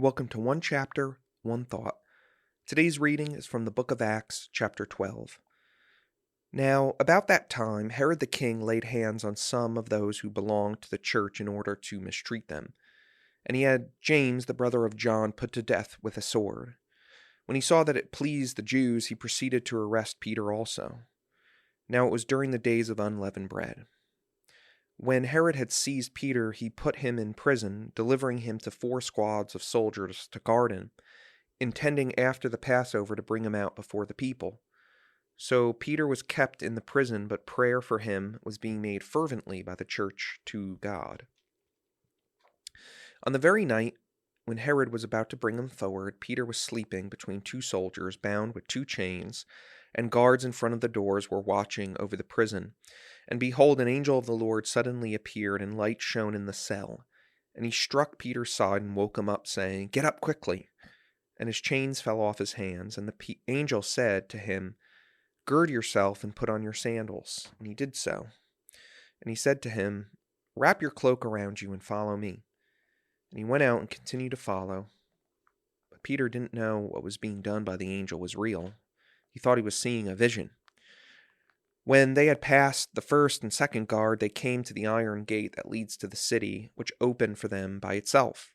Welcome to One Chapter, One Thought. Today's reading is from the book of Acts, chapter 12. Now, about that time, Herod the king laid hands on some of those who belonged to the church in order to mistreat them. And he had James, the brother of John, put to death with a sword. When he saw that it pleased the Jews, he proceeded to arrest Peter also. Now it was during the days of unleavened bread. When Herod had seized Peter, he put him in prison, delivering him to 4 squads of soldiers to guard him, intending after the Passover to bring him out before the people. So Peter was kept in the prison, but prayer for him was being made fervently by the church to God. On the very night when Herod was about to bring him forward, Peter was sleeping between 2 soldiers bound with 2 chains, and guards in front of the doors were watching over the prison. And behold, an angel of the Lord suddenly appeared, and light shone in the cell. And he struck Peter's side and woke him up, saying, "Get up quickly." And his chains fell off his hands. And the angel said to him, "Gird yourself and put on your sandals." And he did so. And he said to him, "Wrap your cloak around you and follow me." And he went out and continued to follow. But Peter didn't know what was being done by the angel was real. He thought he was seeing a vision. When they had passed the first and second guard, they came to the iron gate that leads to the city, which opened for them by itself.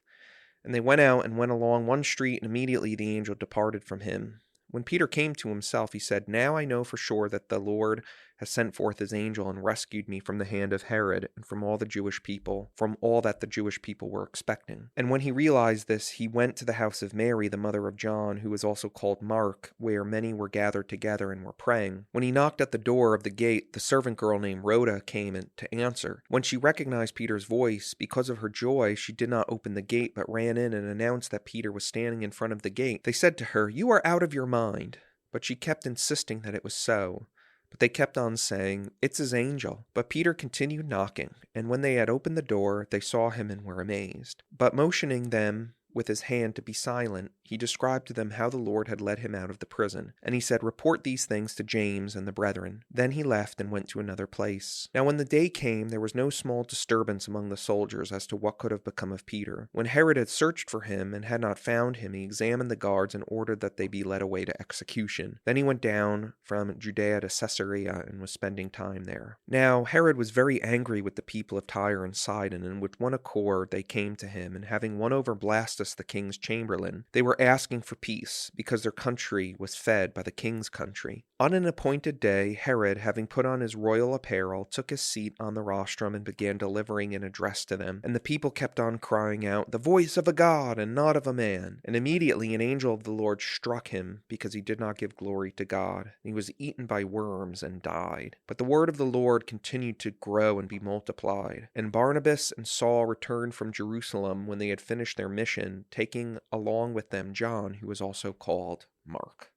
And they went out and went along one street, and immediately the angel departed from him. When Peter came to himself, he said, "Now I know for sure that the Lord has sent forth his angel and rescued me from the hand of Herod and from all that the Jewish people were expecting." And when he realized this, he went to the house of Mary, the mother of John, who was also called Mark, where many were gathered together and were praying. When he knocked at the door of the gate, the servant girl named Rhoda came in to answer. When she recognized Peter's voice, because of her joy, she did not open the gate, but ran in and announced that Peter was standing in front of the gate. They said to her, "You are out of your mind." But she kept insisting that it was so. But they kept on saying, "It's his angel." But Peter continued knocking, and when they had opened the door, they saw him and were amazed. But motioning them with his hand to be silent, he described to them how the Lord had led him out of the prison. And he said, "Report these things to James and the brethren." Then he left and went to another place. Now when the day came, there was no small disturbance among the soldiers as to what could have become of Peter. When Herod had searched for him and had not found him, he examined the guards and ordered that they be led away to execution. Then he went down from Judea to Caesarea and was spending time there. Now Herod was very angry with the people of Tyre and Sidon, and with one accord they came to him, and having won over Blastus, the king's chamberlain, they were asking for peace, because their country was fed by the king's country. On an appointed day, Herod, having put on his royal apparel, took his seat on the rostrum and began delivering an address to them. And the people kept on crying out, "The voice of a god and not of a man." And immediately an angel of the Lord struck him, because he did not give glory to God. And he was eaten by worms and died. But the word of the Lord continued to grow and be multiplied. And Barnabas and Saul returned from Jerusalem when they had finished their mission, taking along with them John, who was also called Mark.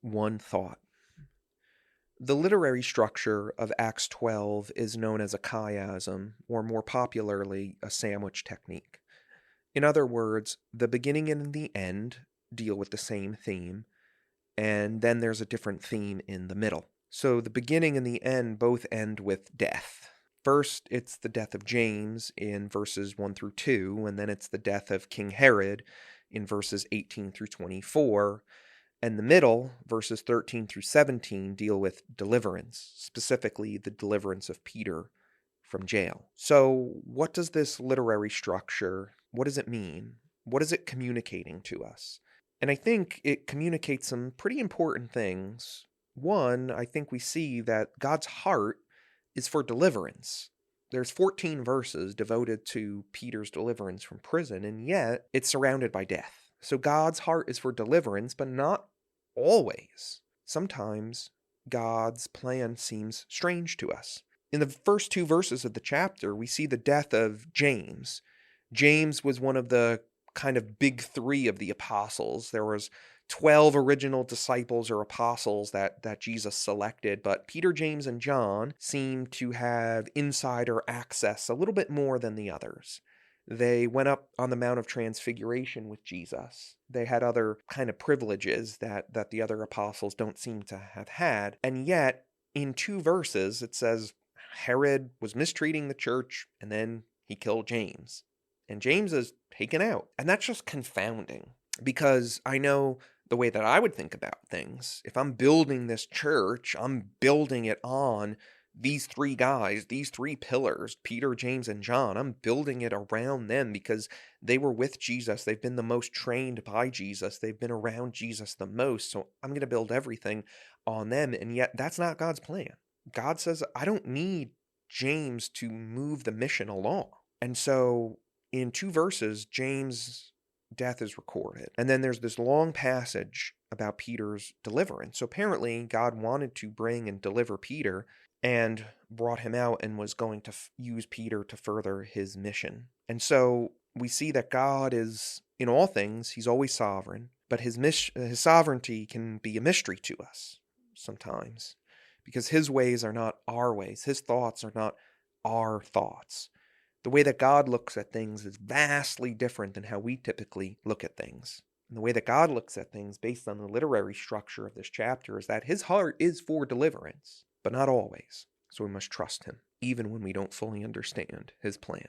One thought. The literary structure of Acts 12 is known as a chiasm, or more popularly, a sandwich technique. In other words, the beginning and the end deal with the same theme, and then there's a different theme in the middle. So the beginning and the end both end with death. First, it's the death of James in verses 1 through 2, and then it's the death of King Herod in verses 18 through 24. And the middle, verses 13 through 17, deal with deliverance, specifically the deliverance of Peter from jail. So what does this literary structure, what does it mean? What is it communicating to us? And I think it communicates some pretty important things. One, I think we see that God's heart is for deliverance. There's 14 verses devoted to Peter's deliverance from prison, and yet it's surrounded by death. So God's heart is for deliverance, but not always. Sometimes God's plan seems strange to us. In the first 2 verses of the chapter, we see the death of James. James was one of the kind of big 3 of the apostles. There was 12 original disciples or apostles that Jesus selected, but Peter, James, and John seem to have insider access a little bit more than the others. They went up on the Mount of Transfiguration with Jesus. They had other kind of privileges that the other apostles don't seem to have had. And yet, in 2 verses, it says Herod was mistreating the church, and then he killed James. and James is taken out. And that's just confounding, because I know the way that I would think about things. If I'm building this church, I'm building it on these three guys, these three pillars, Peter, James, and John. I'm building it around them because they were with Jesus. They've been the most trained by Jesus. They've been around Jesus the most. So I'm going to build everything on them. And yet that's not God's plan. God says, I don't need James to move the mission along. And so in 2 verses, James' death is recorded. And then there's this long passage about Peter's deliverance. So apparently God wanted to bring and deliver Peter and brought him out and was going to use Peter to further his mission. And so we see that God is, in all things, he's always sovereign, but his sovereignty can be a mystery to us sometimes, because his ways are not our ways. His thoughts are not our thoughts. The way that God looks at things is vastly different than how we typically look at things. And the way that God looks at things, based on the literary structure of this chapter, is that his heart is for deliverance, but not always. So we must trust him, even when we don't fully understand his plan.